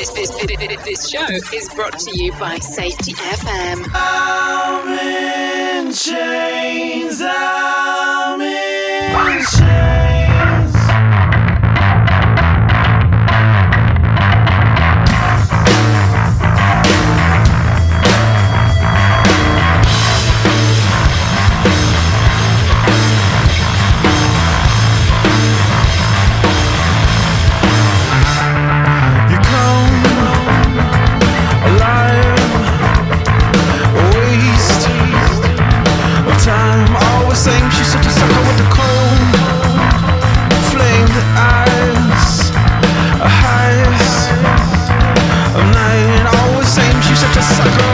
This show is brought to you by Safety FM. I'm in chains, I'm in chains. Time, always saying she's such a sucker with the cold, flamed eyes, highs of night. Always saying she's such a sucker.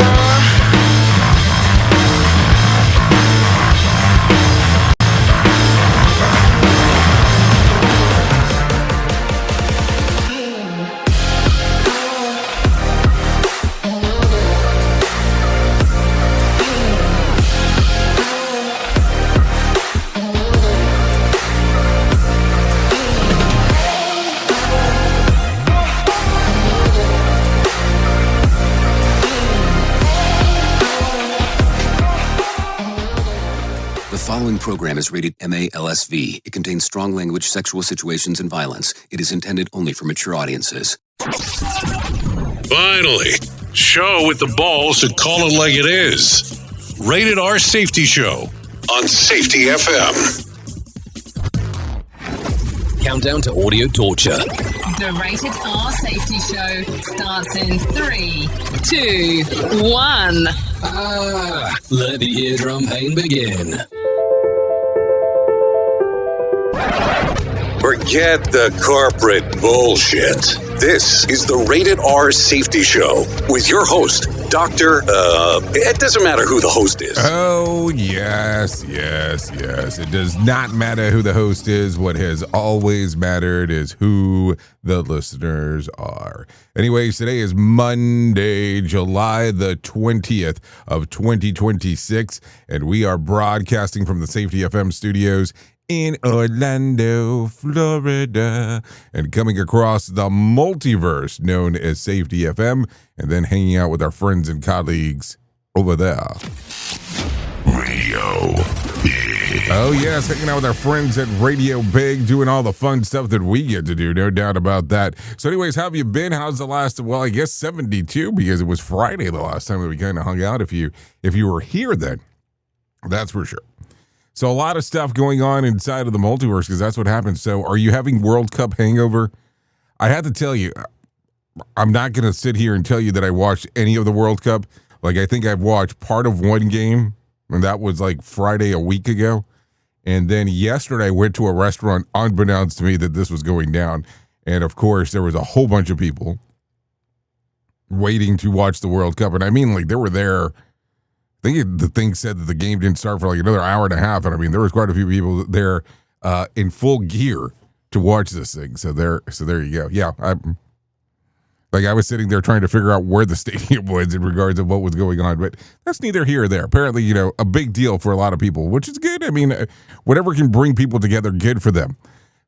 The following program is rated MA-LSV. It contains strong language, sexual situations, and violence. It is intended only for mature audiences. Finally, show with the balls to call it like it is. Rated R Safety Show on Safety FM. Countdown to audio torture. The Rated R Safety Show starts in 3, 2, 1. Let the eardrum pain begin. Forget the corporate bullshit. This is the Rated R Safety Show with your host, Dr. It doesn't matter who the host is. Oh, yes. It does not matter who the host is. What has always mattered is who the listeners are. Anyways, today is Monday, July the 20th of 2026, and we are broadcasting from the Safety FM studios in Orlando, Florida, and coming across the multiverse known as Safety FM, and then hanging out with our friends and colleagues over there. Radio Big. Oh, yes, hanging out with our friends at Radio Big, doing all the fun stuff that we get to do, no doubt about that. So anyways, how have you been? How's the last, well, I guess 72, because it was Friday the last time that we kind of hung out, if you were here then. That's for sure. So a lot of stuff going on inside of the multiverse, because that's what happens. So are you having World Cup hangover? I have to tell you, I'm not going to sit here and tell you that I watched any of the World Cup. Like, I think I've watched part of one game, and that was like Friday a week ago. And then yesterday I went to a restaurant unbeknownst to me that this was going down. And of course, there was a whole bunch of people waiting to watch the World Cup. And I mean, like, they were there. I think the thing said that the game didn't start for like another hour and a half. And I mean, there was quite a few people there in full gear to watch this thing. So there you go. Yeah. I was sitting there trying to figure out where the stadium was in regards to what was going on, but that's neither here or there. Apparently, a big deal for a lot of people, which is good. I mean, whatever can bring people together, good for them.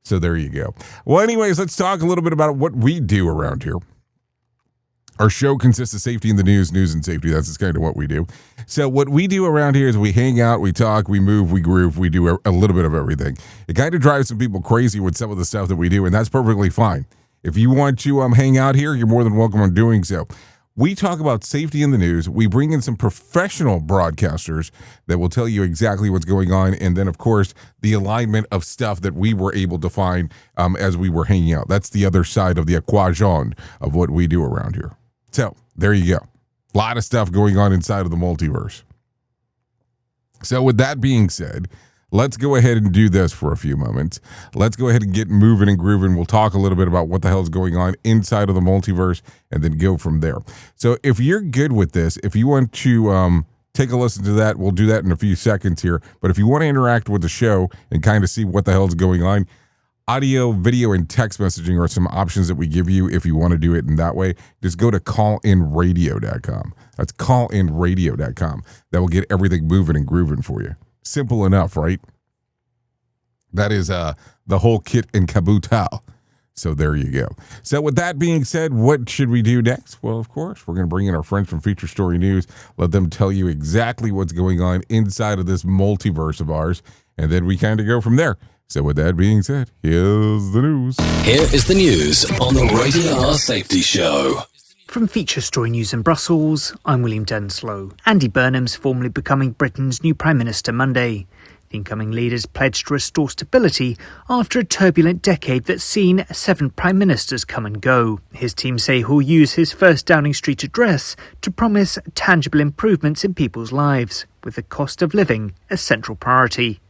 So there you go. Well, anyways, let's talk a little bit about what we do around here. Our show consists of safety in the news and safety. That's just kind of what we do. So what we do around here is we hang out, we talk, we move, we groove, we do a little bit of everything. It kind of drives some people crazy with some of the stuff that we do, and that's perfectly fine. If you want to hang out here, you're more than welcome on doing so. We talk about safety in the news. We bring in some professional broadcasters that will tell you exactly what's going on. And then, of course, the alignment of stuff that we were able to find as we were hanging out. That's the other side of the equation of what we do around here. So there you go. A lot of stuff going on inside of the multiverse. So with that being said, let's go ahead and do this for a few moments. Let's go ahead and get moving and grooving. We'll talk a little bit about what the hell is going on inside of the multiverse and then go from there. So if you're good with this, if you want to take a listen to that, we'll do that in a few seconds here. But if you want to interact with the show and kind of see what the hell is going on, audio, video, and text messaging are some options that we give you if you want to do it in that way. Just go to callinradio.com. That's callinradio.com. That will get everything moving and grooving for you. Simple enough, right? That is the whole kit and caboodle. So there you go. So with that being said, what should we do next? Well, of course, we're going to bring in our friends from Feature Story News, let them tell you exactly what's going on inside of this multiverse of ours, and then we kind of go from there. So with that being said, here's the news. Here is the news on the Rated R Safety Show. From Feature Story News in Brussels, I'm William Denslow. Andy Burnham's formally becoming Britain's new Prime Minister Monday. The incoming leaders pledged to restore stability after a turbulent decade that's seen 7 prime ministers come and go. His team say he'll use his first Downing Street address to promise tangible improvements in people's lives, with the cost of living a central priority.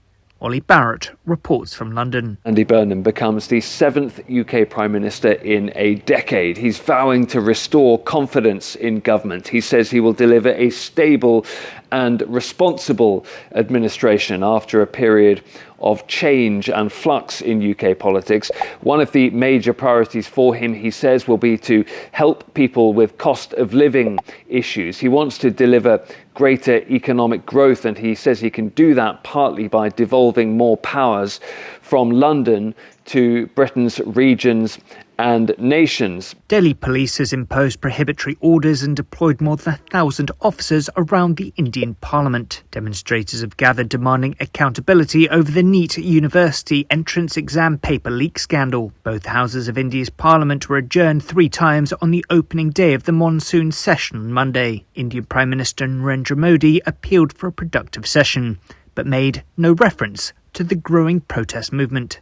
Ollie Barrett reports from London. Andy Burnham becomes the 7th UK Prime Minister in a decade. He's vowing to restore confidence in government. He says he will deliver a stable and responsible administration after a period of change and flux in UK politics. One of the major priorities for him, he says, will be to help people with cost of living issues. He wants to deliver greater economic growth, and he says he can do that partly by devolving more powers from London to Britain's regions and nations. Delhi police has imposed prohibitory orders and deployed more than 1,000 officers around the Indian Parliament. Demonstrators have gathered demanding accountability over the NEET university entrance exam paper leak scandal. Both houses of India's Parliament were adjourned 3 times on the opening day of the monsoon session on Monday. Indian Prime Minister Narendra Modi appealed for a productive session, but made no reference to the growing protest movement.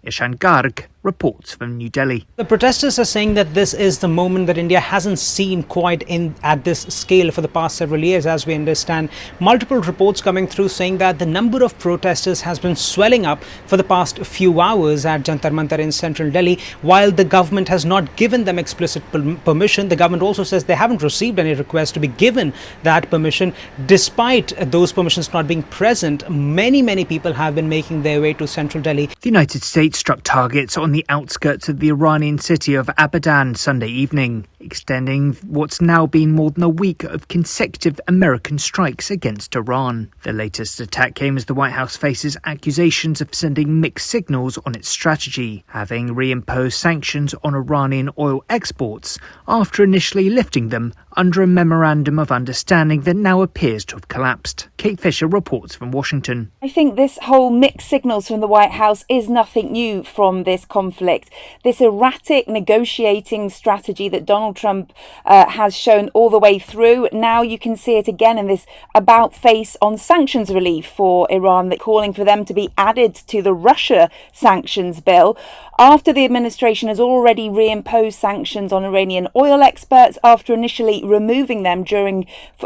Ishan Garg reports from New Delhi. The protesters are saying that this is the moment that India hasn't seen quite at this scale for the past several years, as we understand. Multiple reports coming through saying that the number of protesters has been swelling up for the past few hours at Jantar Mantar in central Delhi. While the government has not given them explicit permission, the government also says they haven't received any request to be given that permission. Despite those permissions not being present, many people have been making their way to central Delhi. The United States struck targets on the outskirts of the Iranian city of Abadan Sunday evening, extending what's now been more than a week of consecutive American strikes against Iran. The latest attack came as the White House faces accusations of sending mixed signals on its strategy, having reimposed sanctions on Iranian oil exports after initially lifting them under a memorandum of understanding that now appears to have collapsed. Kate Fisher reports from Washington. I think this whole mixed signals from the White House is nothing new from this conflict. This erratic negotiating strategy that Donald Trump has shown all the way through. Now you can see it again in this about face on sanctions relief for Iran, calling for them to be added to the Russia sanctions bill, after the administration has already reimposed sanctions on Iranian oil exports after initially removing them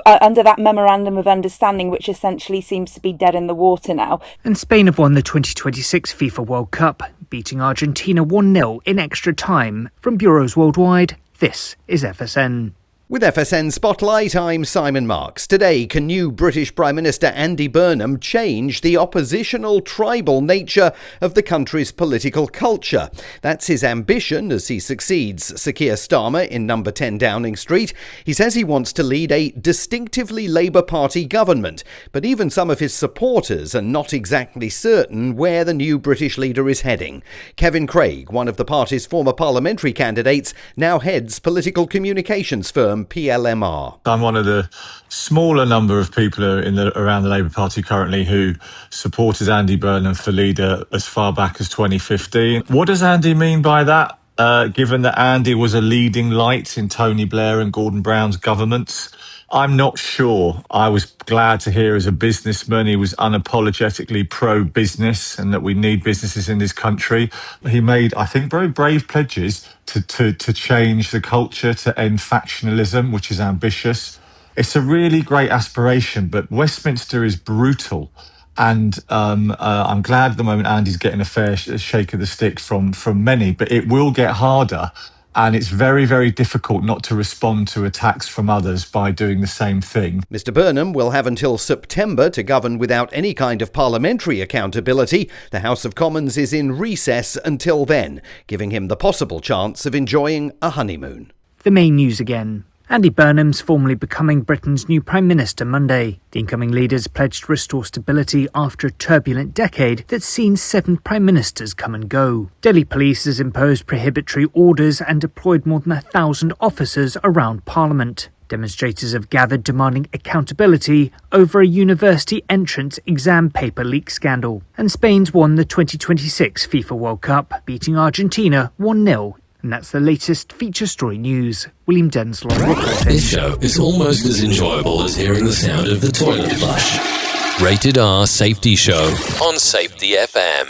under that memorandum of understanding, which essentially seems to be dead in the water now. And Spain have won the 2026 FIFA World Cup, beating Argentina 1-0 in extra time. From bureaus worldwide, this is FSN. With FSN Spotlight, I'm Simon Marks. Today, can new British Prime Minister Andy Burnham change the oppositional tribal nature of the country's political culture? That's his ambition as he succeeds Sir Keir Starmer in number 10 Downing Street. He says he wants to lead a distinctively Labour Party government, but even some of his supporters are not exactly certain where the new British leader is heading. Kevin Craig, one of the party's former parliamentary candidates, now heads political communications firm PLMR. I'm one of the smaller number of people around the Labour Party currently who supported Andy Burnham for leader as far back as 2015. What does Andy mean by that? Given that Andy was a leading light in Tony Blair and Gordon Brown's governments, I'm not sure. I was glad to hear as a businessman he was unapologetically pro-business and that we need businesses in this country. He made, I think, very brave pledges to change the culture, to end factionalism, which is ambitious. It's a really great aspiration, but Westminster is brutal. And I'm glad at the moment Andy's getting a fair shake of the stick from many, but it will get harder. And it's very, very difficult not to respond to attacks from others by doing the same thing. Mr Burnham will have until September to govern without any kind of parliamentary accountability. The House of Commons is in recess until then, giving him the possible chance of enjoying a honeymoon. The main news again. Andy Burnham's formally becoming Britain's new Prime Minister Monday. The incoming leader's pledged to restore stability after a turbulent decade that's seen 7 Prime Ministers come and go. Delhi police has imposed prohibitory orders and deployed more than 1,000 officers around Parliament. Demonstrators have gathered demanding accountability over a university entrance exam paper leak scandal. And Spain's won the 2026 FIFA World Cup, beating Argentina 1-0. And that's the latest feature story news. William Denslow reporting. This show is almost as enjoyable as hearing the sound of the toilet flush. Rated R Safety Show on Safety FM.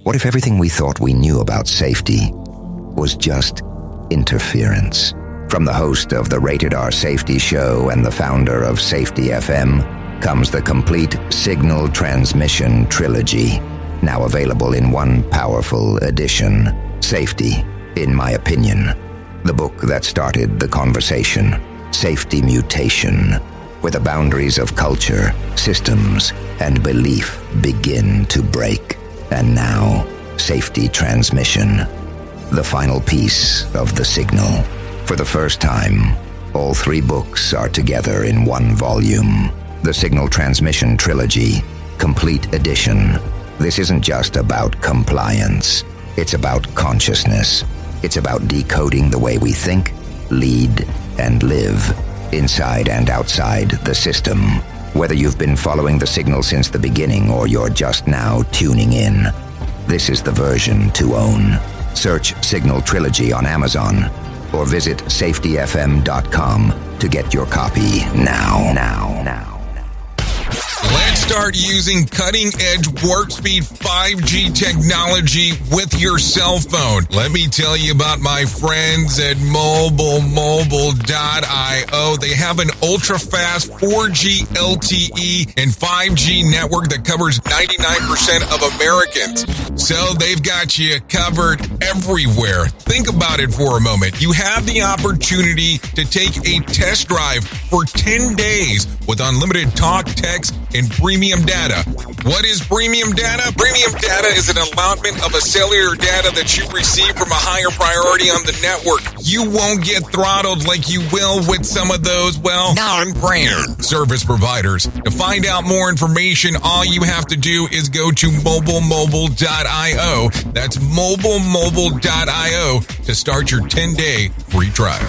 What if everything we thought we knew about safety was just interference? From the host of the Rated R Safety Show and the founder of Safety FM comes the complete signal transmission trilogy, now available in one powerful edition. Safety, in my opinion, the book that started the conversation. Safety Mutation, where the boundaries of culture, systems, and belief begin to break. And now, Safety Transmission, the final piece of the signal. For the first time, all 3 books are together in one volume. The Signal Transmission Trilogy, Complete Edition. This isn't just about compliance. It's about consciousness. It's about decoding the way we think, lead, and live, inside and outside the system. Whether you've been following the signal since the beginning or you're just now tuning in, this is the version to own. Search Signal Trilogy on Amazon or visit safetyfm.com to get your copy now. Let's start using cutting-edge warp speed 5G technology with your cell phone. Let me tell you about my friends at mobile.io. They have an ultra-fast 4G LTE and 5G network that covers 99% of Americans. So they've got you covered everywhere. Think about it for a moment. You have the opportunity to take a test drive for 10 days with unlimited talk, text, and premium data. What is premium data? Premium data is an allotment of a cellular data that you receive from a higher priority on the network. You won't get throttled like you will with some of those, non-brand service providers. To find out more information, all you have to do is go to mobile.io. That's mobile.io to start your 10-day free trial.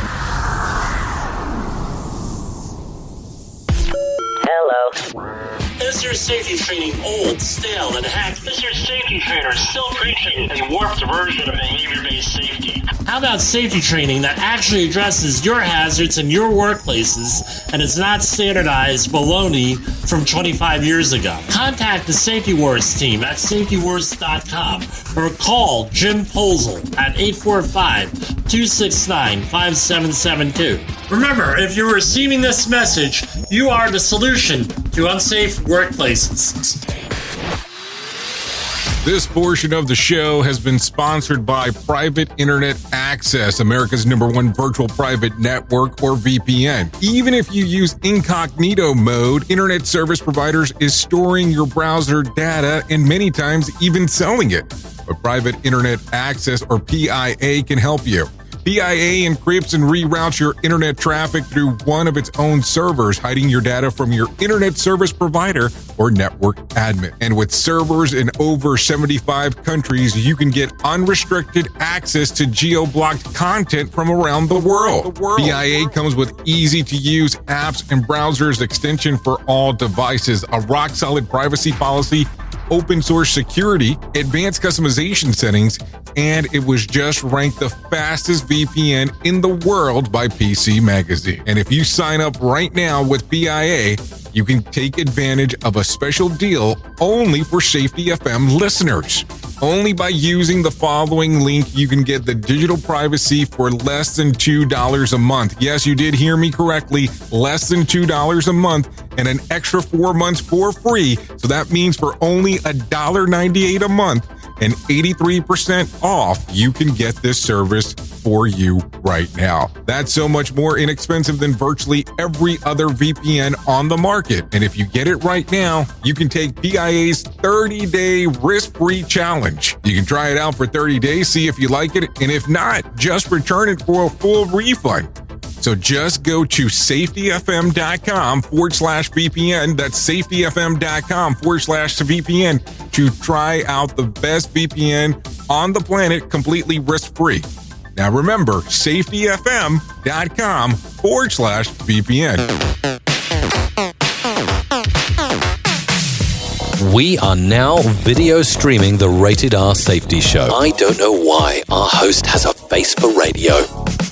Hello. Is your safety training old, stale, and hacked? Is your safety trainer still preaching a warped version of behavior-based safety? How about safety training that actually addresses your hazards in your workplaces and is not standardized baloney from 25 years ago? Contact the Safety Wars team at safetywars.com or call Jim Posel at 845-269-5772. Remember, if you're receiving this message, you are the solution to unsafe workplaces. This portion of the show has been sponsored by Private Internet Access, America's #1 virtual private network, or VPN. Even if you use incognito mode, internet service providers is storing your browser data and many times even selling it. But Private Internet Access, or PIA, can help you. PIA encrypts and reroutes your internet traffic through one of its own servers, hiding your data from your internet service provider or network admin. And with servers in over 75 countries, you can get unrestricted access to geo-blocked content from around the world. PIA comes with easy-to-use apps and browsers extension for all devices, a rock-solid privacy policy, open source security, advanced customization settings, and it was just ranked the fastest VPN in the world by PC Magazine. And if you sign up right now with PIA, you can take advantage of a special deal only for Safety FM listeners. Only by using the following link, you can get the digital privacy for less than $2 a month. Yes, you did hear me correctly, less than $2 a month, and an extra 4 months for free. So that means for only $1.98 a month and 83% off, you can get this service for you right now. That's so much more inexpensive than virtually every other VPN on the market. And if you get it right now, you can take PIA's 30-day risk-free challenge. You can try it out for 30 days, see if you like it, and if not, just return it for a full refund. So just go to safetyfm.com/VPN. That's safetyfm.com/VPN to try out the best VPN on the planet, completely risk-free. Now remember, safetyfm.com/VPN. We are now video streaming the Rated R Safety Show. I don't know why our host has a face for radio.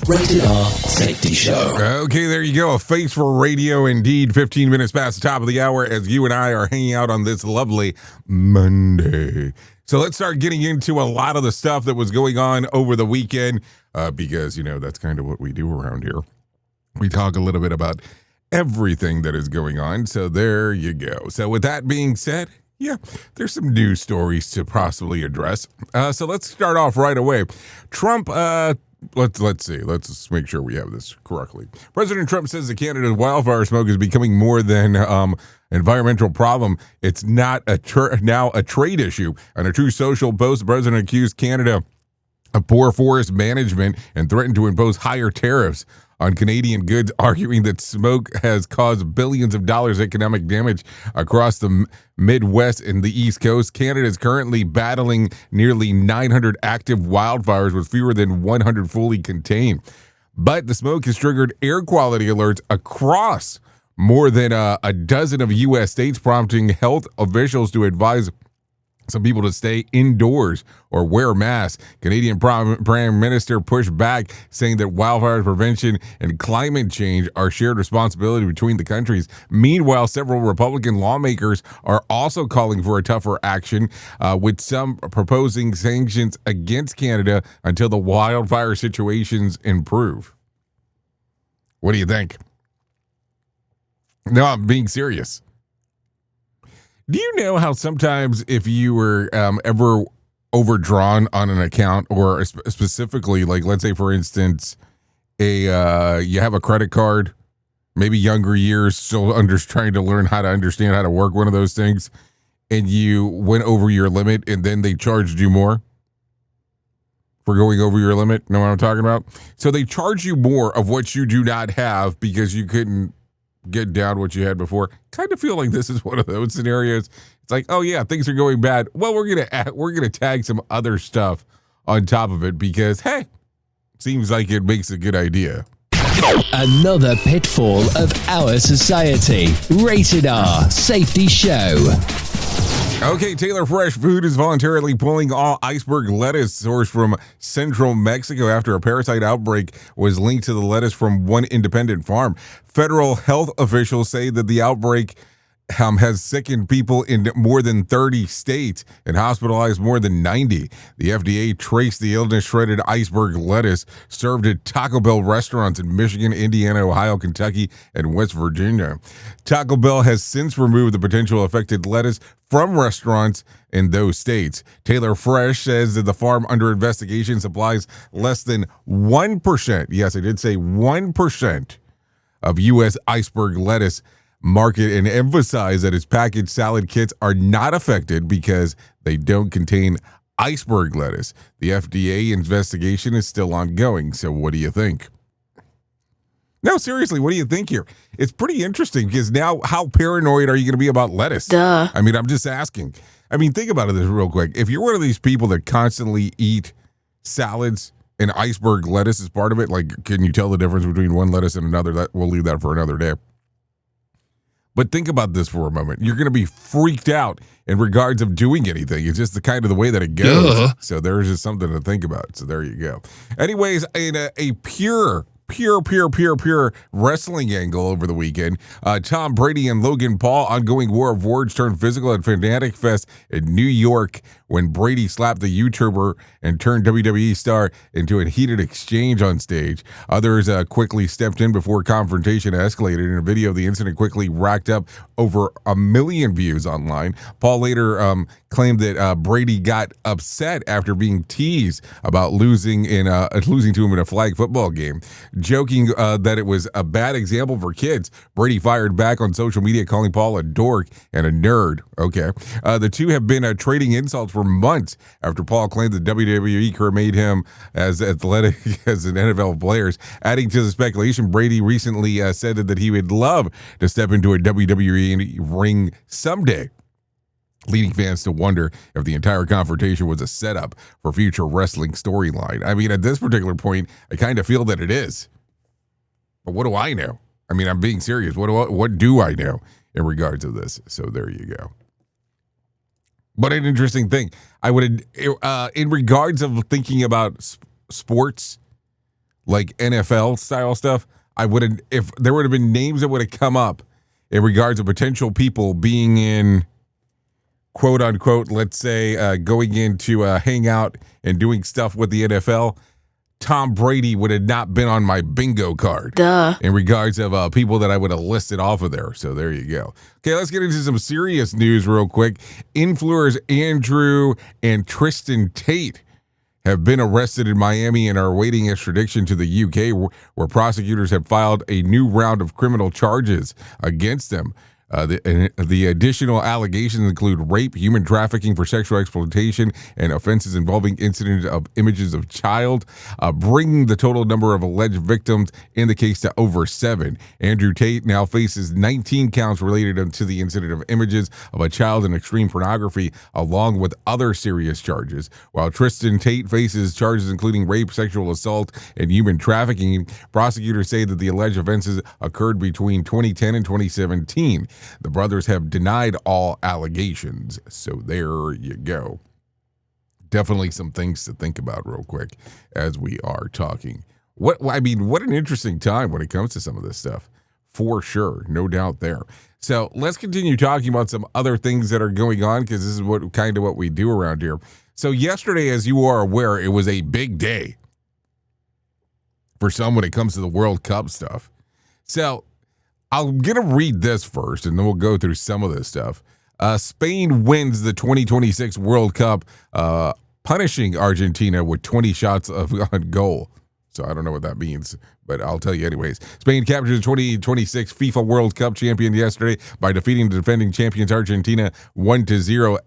Rated R Safety Show. Okay, there you go. A face for radio indeed. 15 minutes past the top of the hour as you and I are hanging out on this lovely Monday. So let's start getting into a lot of the stuff that was going on over the weekend because, that's kind of what we do around here. We talk a little bit about everything that is going on. So there you go. So with that being said, there's some news stories to possibly address. So let's start off right away. Trump, let's see. Let's make sure we have this correctly. President Trump says that Canada's wildfire smoke is becoming more than environmental problem. It's not now a trade issue. On a True Social post, the president accused Canada of poor forest management and threatened to impose higher tariffs on Canadian goods, arguing that smoke has caused billions of dollars economic damage across the Midwest and the East Coast. Canada is currently battling nearly 900 active wildfires with fewer than 100 fully contained. But the smoke has triggered air quality alerts across more than a dozen of U.S. states, prompting health officials to advise some people to stay indoors or wear masks. Canadian Prime Minister pushed back, saying that wildfire prevention and climate change are shared responsibility between the countries. Meanwhile, several Republican lawmakers are also calling for a tougher action, with some proposing sanctions against Canada until the wildfire situations improve. What do you think? No, I'm being serious. Do you know how sometimes if you were ever overdrawn on an account, or specifically, like let's say for instance, you have a credit card, maybe younger years, still trying to learn how to understand how to work one of those things, and you went over your limit and then they charged you more for going over your limit? Know what I'm talking about? So they charge you more of what you do not have because you couldn't get down what you had before. Kind of feel like this is one of those scenarios. It's like, oh yeah, things are going bad. Well, we're gonna tag some other stuff on top of it because hey, seems like it makes a good idea. Another pitfall of our society. Rated R Safety Show. Okay, Taylor Fresh Food is voluntarily pulling all iceberg lettuce sourced from central Mexico after a parasite outbreak was linked to the lettuce from one independent farm. Federal health officials say that the outbreak has sickened people in more than 30 states and hospitalized more than 90. The FDA traced the illness shredded iceberg lettuce served at Taco Bell restaurants in Michigan, Indiana, Ohio, Kentucky, and West Virginia. Taco Bell has since removed the potential affected lettuce from restaurants in those states. Taylor Fresh says that the farm under investigation supplies less than 1%. Yes, I did say 1% of U.S. iceberg lettuce market, and emphasize that its packaged salad kits are not affected because they don't contain iceberg lettuce. The FDA investigation is still ongoing. So what do you think? No, seriously, what do you think here? It's pretty interesting because now how paranoid are you going to be about lettuce? Duh. I mean, I'm just asking. I mean, think about it this real quick. If you're one of these people that constantly eat salads and iceberg lettuce is part of it, like, can you tell the difference between one lettuce and another? We'll leave that for another day. But think about this for a moment. You're going to be freaked out in regards of doing anything. It's just the kind of the way that it goes. Duh. So there's just something to think about. So there you go. Anyways, in a pure wrestling angle over the weekend, Tom Brady and Logan Paul ongoing war of words turned physical at Fanatic Fest in New York when Brady slapped the YouTuber and turned WWE star into a heated exchange on stage. Others quickly stepped in before confrontation escalated. In a video of the incident quickly racked up over 1 million views online. Paul later claimed that Brady got upset after being teased about losing to him in a flag football game. joking that it was a bad example for kids. Brady fired back on social media, calling Paul a dork and a nerd. Okay. The two have been trading insults for months after Paul claimed the WWE career made him as athletic as an NFL players. Adding to the speculation, Brady recently said that he would love to step into a WWE ring someday, leading fans to wonder if the entire confrontation was a setup for future wrestling storyline. I mean, at this particular point, I kind of feel that it is. But what do I know? I mean, I'm being serious. What do I know in regards to this? So there you go. But an interesting thing, I would, in regards of thinking about sports, like NFL style stuff, I would, if there would have been names that would have come up in regards of potential people being in, quote unquote, let's say, going in to hang out and doing stuff with the NFL, Tom Brady would have not been on my bingo card. Duh. In regards of people that I would have listed off of there. So there you go. Okay, let's get into some serious news real quick. Influencers Andrew and Tristan Tate have been arrested in Miami and are awaiting extradition to the UK, where prosecutors have filed a new round of criminal charges against them. The additional allegations include rape, human trafficking for sexual exploitation, and offenses involving incidents of images of child, bringing the total number of alleged victims in the case to over 7. Andrew Tate now faces 19 counts related to the incident of images of a child in extreme pornography, along with other serious charges, while Tristan Tate faces charges including rape, sexual assault, and human trafficking. Prosecutors say that the alleged offenses occurred between 2010 and 2017. The brothers have denied all allegations. So there you go. Definitely some things to think about real quick as we are talking. What an interesting time when it comes to some of this stuff. For sure. No doubt there. So let's continue talking about some other things that are going on, because this is what we do around here. So yesterday, as you are aware, it was a big day for some when it comes to the World Cup stuff. So I'm going to read this first, and then we'll go through some of this stuff. Spain wins the 2026 World Cup, punishing Argentina with 20 shots on goal. So I don't know what that means, but I'll tell you anyways. Spain captured the 2026 FIFA World Cup champion yesterday by defeating the defending champions Argentina 1-0.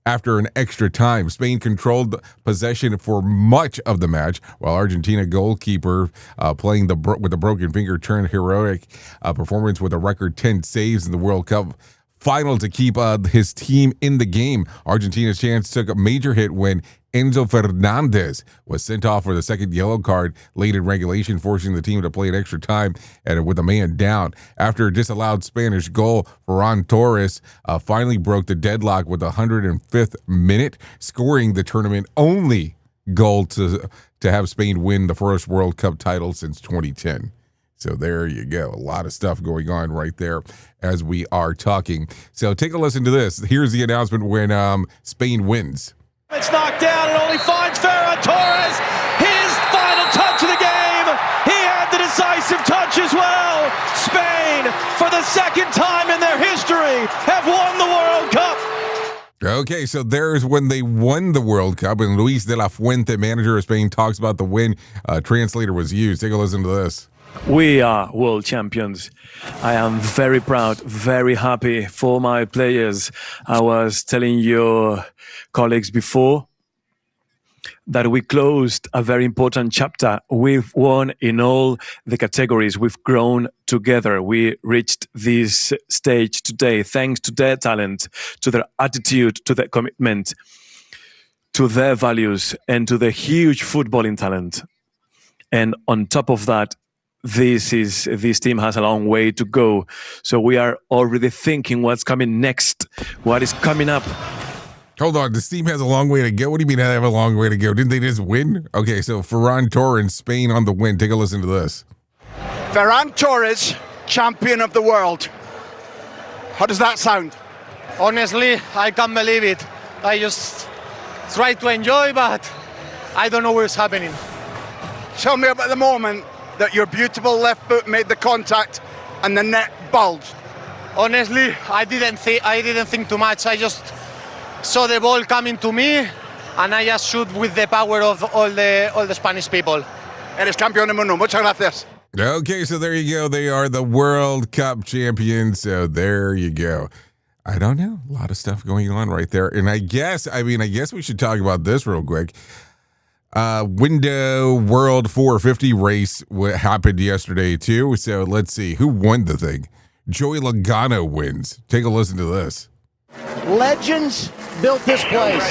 After an extra time, Spain controlled possession for much of the match, while Argentina goalkeeper playing with a broken finger turned heroic performance with a record 10 saves in the World Cup final to keep his team in the game. Argentina's chance took a major hit when Enzo Fernandez was sent off for the second yellow card late in regulation, forcing the team to play an extra time with a man down. After a disallowed Spanish goal, Ferran Torres finally broke the deadlock with the 105th minute, scoring the tournament only goal to have Spain win the first World Cup title since 2010. So there you go. A lot of stuff going on right there as we are talking. So take a listen to this. Here's the announcement when Spain wins. It's knocked down and only finds Ferran Torres. His final touch of the game. He had the decisive touch as well. Spain, for the second time in their history, have won the World Cup. Okay, so there's when they won the World Cup, and Luis de la Fuente, manager of Spain, talks about the win. Translator was used. Take a listen to this. We are world champions. I am very proud, very happy for my players. I was telling your colleagues before that we closed a very important chapter. We've won in all the categories. We've grown together. We reached this stage today thanks to their talent, to their attitude, to their commitment, to their values, and to the huge footballing talent. And on top of that, this team has a long way to go. So we are already thinking what's coming next, what is coming up. Hold on, this team has a long way to go? What do you mean they have a long way to go? Didn't they just win? Okay, so Ferran Torres, Spain on the win. Take a listen to this. Ferran Torres, champion of the world. How does that sound? Honestly, I can't believe it. I just try to enjoy, but I don't know what's happening. Tell me about the moment that your beautiful left foot made the contact and the net bulged. Honestly, I didn't think too much. I just saw the ball coming to me, and I just shoot with the power of all the Spanish people. eres campeón del mundo. Muchas gracias. Okay, so there you go. They are the World Cup champions. So there you go. I don't know. A lot of stuff going on right there. And I guess we should talk about this real quick. Window World 450 race happened yesterday too. So let's see who won the thing. Joey Logano wins. Take a listen to this. Legends built this place,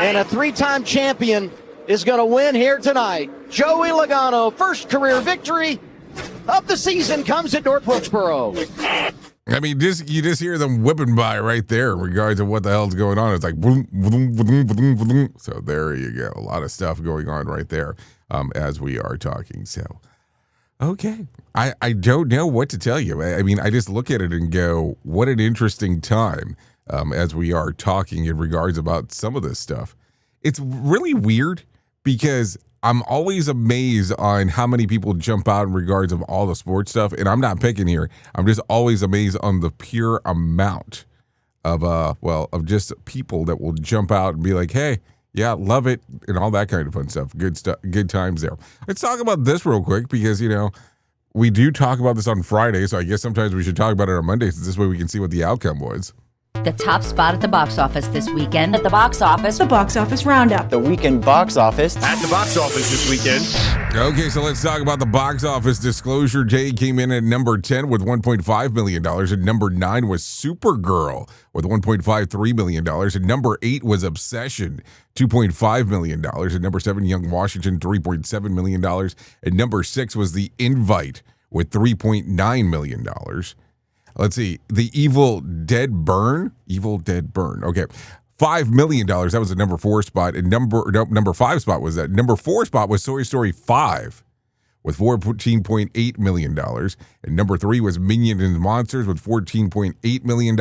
and a three-time champion is going to win here tonight. Joey Logano, first career victory of the season comes at North Wilkesboro. I mean, you just hear them whipping by right there in regards to what the hell's going on. It's like, vroom, vroom, vroom, vroom, vroom. So there you go. A lot of stuff going on right there as we are talking. So, okay. I don't know what to tell you. I mean, I just look at it and go, what an interesting time as we are talking in regards about some of this stuff. It's really weird because I'm always amazed on how many people jump out in regards of all the sports stuff. And I'm not picking here. I'm just always amazed on the pure amount of just people that will jump out and be like, hey, yeah, love it, and all that kind of fun stuff. Good stuff, good times there. Let's talk about this real quick because, we do talk about this on Friday. So I guess sometimes we should talk about it on Monday. So this way we can see what the outcome was. The top spot at the box office this weekend. At the box office. The box office roundup. The weekend box office. At the box office this weekend. Okay, so let's talk about the box office. Disclosure Day came in at number 10 with $1.5 million. And number 9 was Supergirl with $1.53 million. And number 8 was Obsession, $2.5 million. And number 7, Young Washington, $3.7 million. And number 6 was The Invite with $3.9 million. Let's see. The Evil Dead Burn. Okay. $5 million. That was the number 4 spot. And number 5 spot was that. Number 4 spot was Toy Story 5 with $14.8 million. And number 3 was Minions and Monsters with $14.8 million.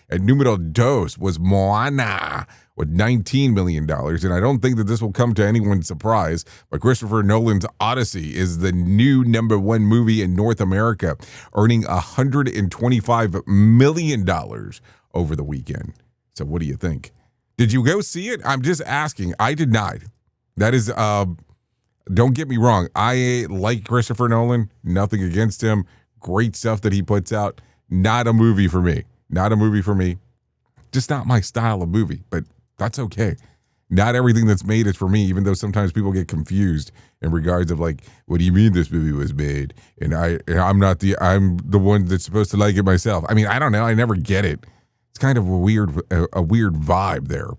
And numero dos was Moana with $19 million. And I don't think that this will come to anyone's surprise, but Christopher Nolan's Odyssey is the new number 1 movie in North America, earning $125 million over the weekend. So what do you think? Did you go see it? I'm just asking. I did not. That is, don't get me wrong. I like Christopher Nolan. Nothing against him. Great stuff that he puts out. Not a movie for me. Just not my style of movie, but that's okay. Not everything that's made is for me, even though sometimes people get confused in regards of like, what do you mean this movie was made? And I'm the one that's supposed to like it myself. I mean, I don't know. I never get it. It's kind of a weird vibe there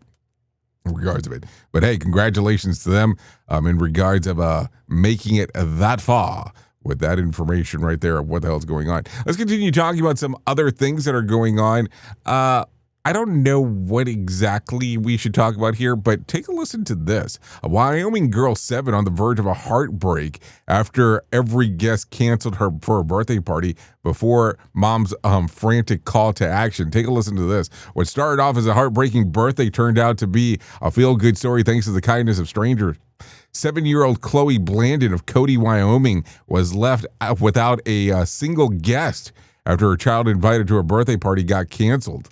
in regards of it. But hey, congratulations to them in regards of making it that far with that information right there of what the hell's going on. Let's continue talking about some other things that are going on. I don't know what exactly we should talk about here, but take a listen to this. A Wyoming girl 7 on the verge of a heartbreak after every guest canceled her for a birthday party before mom's frantic call to action. Take a listen to this. What started off as a heartbreaking birthday turned out to be a feel-good story thanks to the kindness of strangers. 7-year-old Chloe Blandon of Cody, Wyoming was left without a single guest after her child invited to her birthday party got canceled.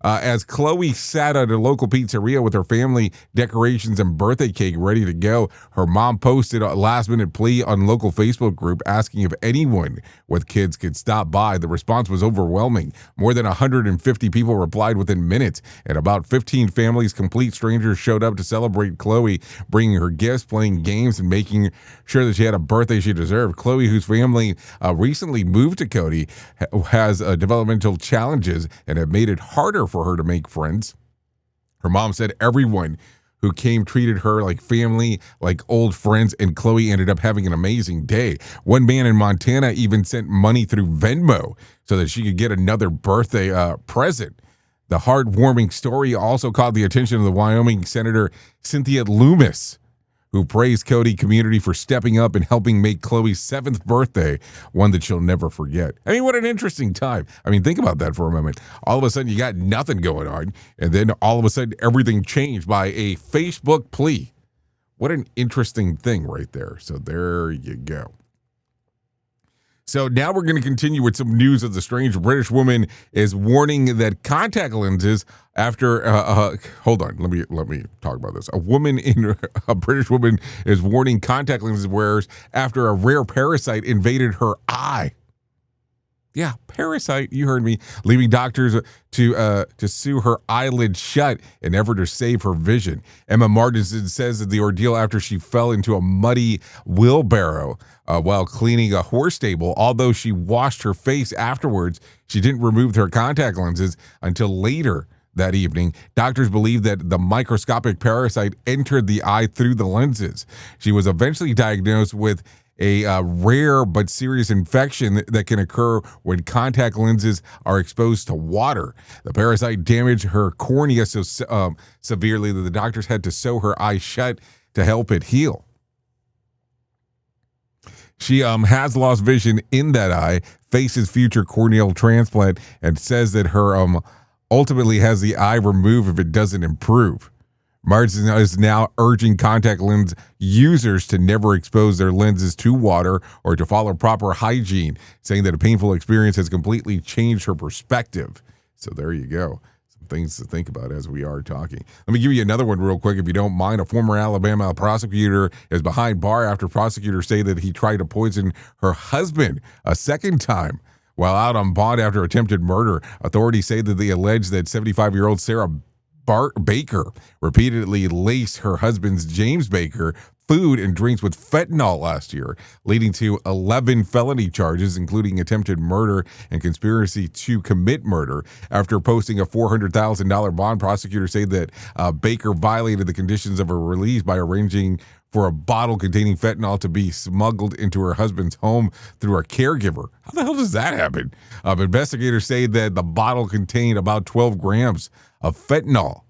As Chloe sat at a local pizzeria with her family, decorations, and birthday cake ready to go, her mom posted a last-minute plea on local Facebook group asking if anyone with kids could stop by. The response was overwhelming. More than 150 people replied within minutes, and about 15 families, complete strangers, showed up to celebrate Chloe, bringing her gifts, playing games, and making sure that she had a birthday she deserved. Chloe, whose family recently moved to Cody, has developmental challenges and have made it harder for her to make friends. Her mom said everyone who came treated her like family, like old friends, and Chloe ended up having an amazing day. One man in Montana even sent money through Venmo so that she could get another birthday present. The heartwarming story also caught the attention of the Wyoming Senator Cynthia Loomis, who praised Cody community for stepping up and helping make Chloe's 7th birthday one that she'll never forget. I mean, what an interesting time. I mean, think about that for a moment. All of a sudden, you got nothing going on, and then all of a sudden, everything changed by a Facebook plea. What an interesting thing right there. So there you go. So now we're going to continue with some news of the strange British woman is warning that contact lenses after hold on, let me talk about this. A British woman is warning contact lenses wearers after a rare parasite invaded her eye. Yeah, Parasite, you heard me, leaving doctors to sue her eyelid shut in effort to save her vision. Emma Martinson says that the ordeal after she fell into a muddy wheelbarrow while cleaning a horse stable. Although she washed her face afterwards, she didn't remove her contact lenses until later that evening. Doctors believe that the microscopic parasite entered the eye through the lenses. She was eventually diagnosed with a rare but serious infection that can occur when contact lenses are exposed to water. The parasite damaged her cornea so severely that the doctors had to sew her eye shut to help it heal. She has lost vision in that eye, faces future corneal transplant, and says that her ultimately has the eye removed if it doesn't improve. Martin is now urging contact lens users to never expose their lenses to water or to follow proper hygiene, saying that a painful experience has completely changed her perspective. So there you go. Some things to think about as we are talking. Let me give you another one real quick, if you don't mind. A former Alabama prosecutor is behind bar after prosecutors say that he tried to poison her husband a second time while out on bond after attempted murder. Authorities say that they allege that 75-year-old Sarah Baker repeatedly laced her husband's James Baker food and drinks with fentanyl last year, leading to 11 felony charges, including attempted murder and conspiracy to commit murder. After posting a $400,000 bond, prosecutors say that Baker violated the conditions of her release by arranging for a bottle containing fentanyl to be smuggled into her husband's home through a caregiver. How the hell does that happen? Investigators say that the bottle contained about 12 grams of fentanyl.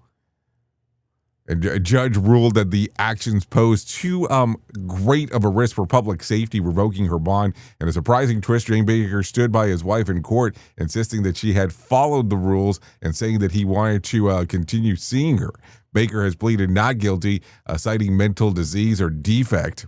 A judge ruled that the actions posed too great of a risk for public safety, revoking her bond. In a surprising twist, James Baker stood by his wife in court, insisting that she had followed the rules and saying that he wanted to continue seeing her. Baker has pleaded not guilty, citing mental disease or defect,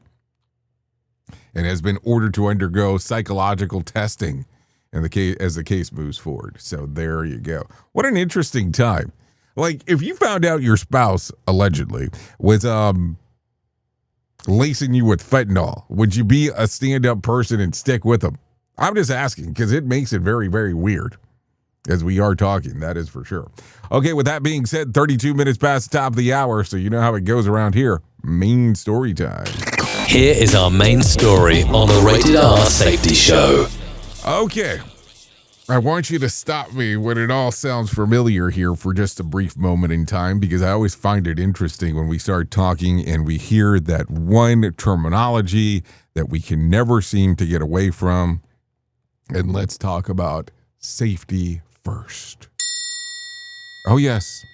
and has been ordered to undergo psychological testing in the case as the case moves forward. So there you go. What an interesting time. Like, if you found out your spouse allegedly was lacing you with fentanyl, would you be a stand-up person and stick with them? I'm just asking, because it makes it very, very weird as we are talking, that is for sure. Okay, with that being said, 32 minutes past the top of the hour, so you know how it goes around here. Main story time. Here is our main story on the Rated R Safety Show. Okay. I want you to stop me when it all sounds familiar here for just a brief moment in time, because I always find it interesting when we start talking and we hear that one terminology that we can never seem to get away from. And let's talk about safety first. Oh, yes.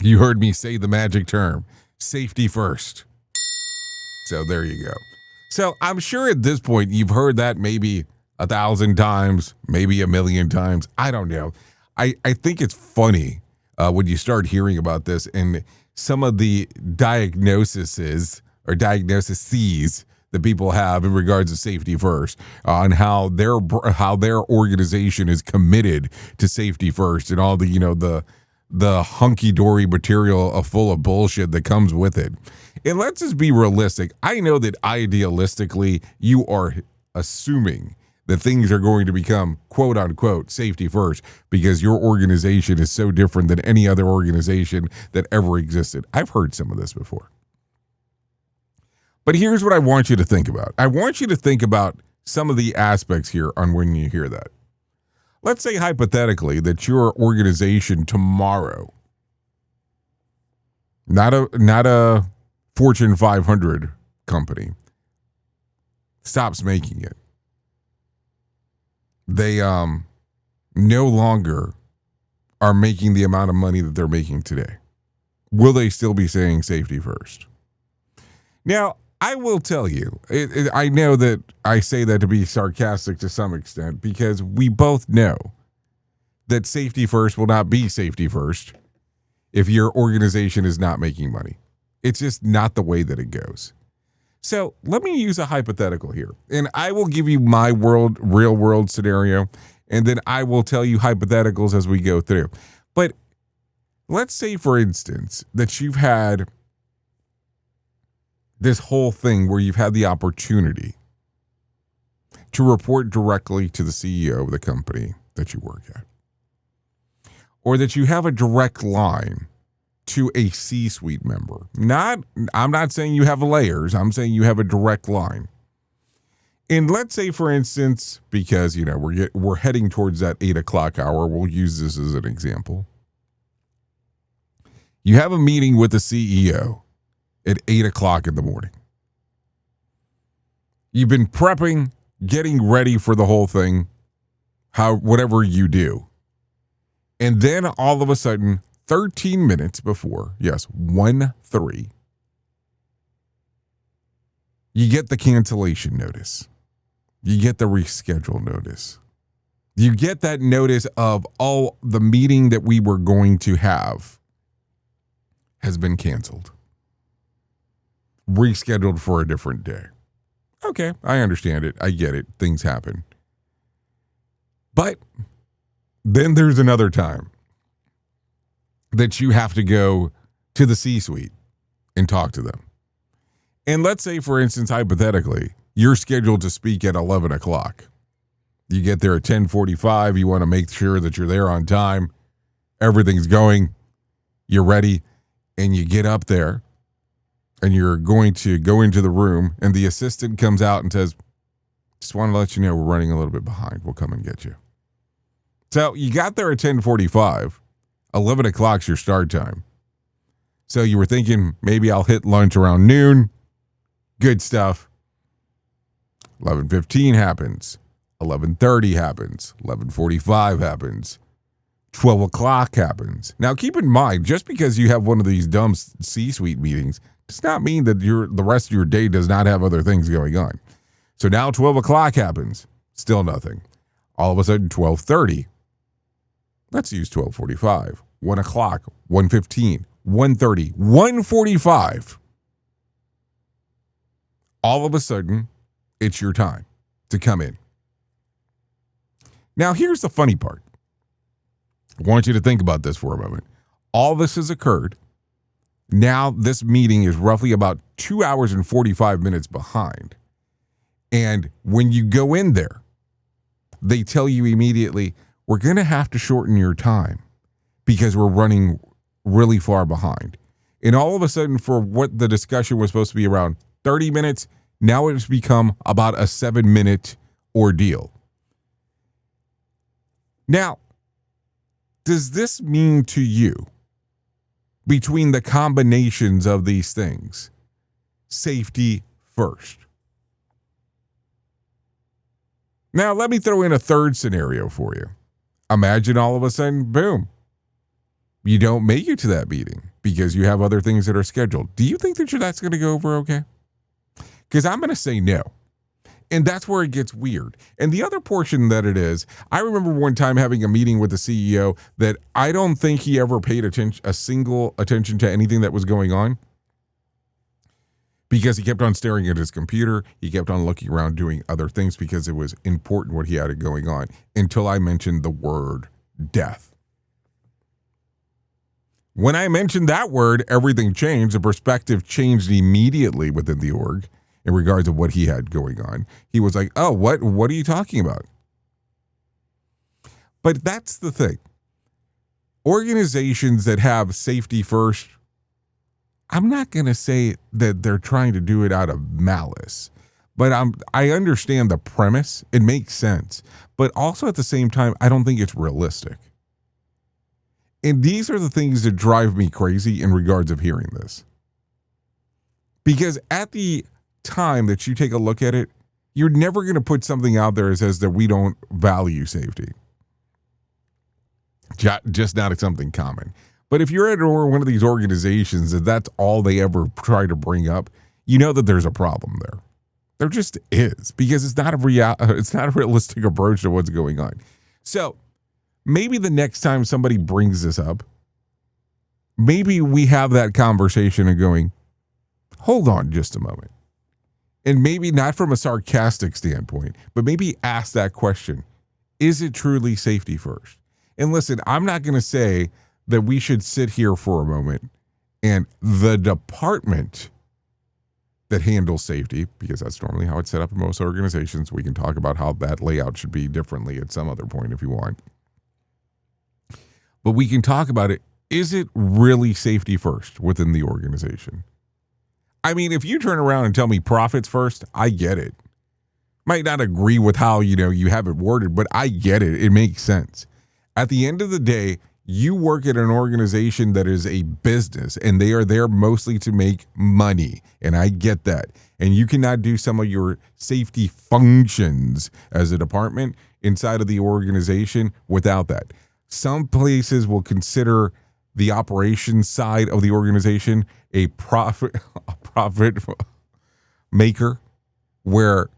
You heard me say the magic term, safety first. So there you go. So I'm sure at this point you've heard that maybe 1,000 times, maybe 1,000,000 times. I don't know. I think it's funny when you start hearing about this and some of the diagnoses that people have in regards to safety first, on how their organization is committed to safety first, and all the the hunky-dory material full of bullshit that comes with it. And let's just be realistic. I know that idealistically you are assuming that things are going to become quote unquote safety first because your organization is so different than any other organization that ever existed. I've heard some of this before. But here's what I want you to think about. I want you to think about some of the aspects here on when you hear that. Let's say hypothetically that your organization tomorrow, not a Fortune 500 company, stops making it. They no longer are making the amount of money that they're making today. Will they still be saying safety first? Now, I will tell you, I know that I say that to be sarcastic to some extent because we both know that safety first will not be safety first if your organization is not making money. It's just not the way that it goes. So let me use a hypothetical here, and I will give you my real world scenario, and then I will tell you hypotheticals as we go through. But let's say, for instance, that you've had this whole thing where you've had the opportunity to report directly to the CEO of the company that you work at, or that you have a direct line to a C-suite member. I'm not saying you have layers. I'm saying you have a direct line. And let's say, for instance, because we're heading towards that 8 o'clock hour, we'll use this as an example. You have a meeting with the CEO at 8 o'clock in the morning. You've been prepping, getting ready for the whole thing, whatever you do. And then all of a sudden, 13 minutes before, 1-3, you get the cancellation notice. You get the reschedule notice. You get that notice of, the meeting that we were going to have has been canceled. Rescheduled for a different day. Okay, I understand it. I get it. Things happen. But then there's another time that you have to go to the C-suite and talk to them. And let's say, for instance, hypothetically, you're scheduled to speak at 11 o'clock. You get there at 10:45. You want to make sure that you're there on time. Everything's going. You're ready. And you get up there and you're going to go into the room, and the assistant comes out and says, just want to let you know we're running a little bit behind. We'll come and get you. So you got there at 10:45. 11 o'clock's your start time. So you were thinking, maybe I'll hit lunch around noon. Good stuff. 11:15 happens. 11:30 happens. 11:45 happens. 12 o'clock happens. Now, keep in mind, just because you have one of these dumb C-suite meetings does not mean that the rest of your day does not have other things going on. So now 12 o'clock happens. Still nothing. All of a sudden, 12:30. Let's use 12:45. 1 o'clock. 1:15. 1:30. 1:45. All of a sudden, it's your time to come in. Now, here's the funny part. I want you to think about this for a moment. All this has occurred. Now, this meeting is roughly about 2 hours and 45 minutes behind. And when you go in there, they tell you immediately, we're going to have to shorten your time because we're running really far behind. And all of a sudden, for what the discussion was supposed to be around 30 minutes, now it's become about a 7-minute ordeal. Now, does this mean to you, between the combinations of these things, safety first? Now, let me throw in a third scenario for you. Imagine all of a sudden, boom, you don't make it to that meeting because you have other things that are scheduled. Do you think that that's going to go over okay? Because I'm going to say no. And that's where it gets weird. And the other portion that it is, I remember one time having a meeting with the CEO that I don't think he ever paid a single attention to anything that was going on, because he kept on staring at his computer. He kept on looking around doing other things because it was important what he had going on, until I mentioned the word death. When I mentioned that word, everything changed. The perspective changed immediately within the org in regards to what he had going on. He was like, oh, what are you talking about? But that's the thing. Organizations that have safety first, I'm not going to say that they're trying to do it out of malice, but I understand the premise. It makes sense. But also at the same time, I don't think it's realistic. And these are the things that drive me crazy in regards of hearing this. Because at the time that you take a look at it, you're never going to put something out there that says that we don't value safety. Just not something common. But if you're at one of these organizations that that's all they ever try to bring up, you know that there's a problem there. There just is, because it's not a realistic approach to what's going on. So maybe the next time somebody brings this up, maybe we have that conversation and going, hold on just a moment. and maybe not from a sarcastic standpoint, but maybe ask that question. Is it truly safety first? And listen, I'm not going to say that we should sit here for a moment and the department that handles safety, because that's normally how it's set up in most organizations. We can talk about how that layout should be differently at some other point if you want. But we can talk about it. Is it really safety first within the organization? I mean, if you turn around and tell me profits first, I get it. Might not agree with how, you have it worded, but I get it. It makes sense. At the end of the day, you work at an organization that is a business, and they are there mostly to make money. And I get that. And you cannot do some of your safety functions as a department inside of the organization without that. Some places will consider the operations side of the organization a profit maker, where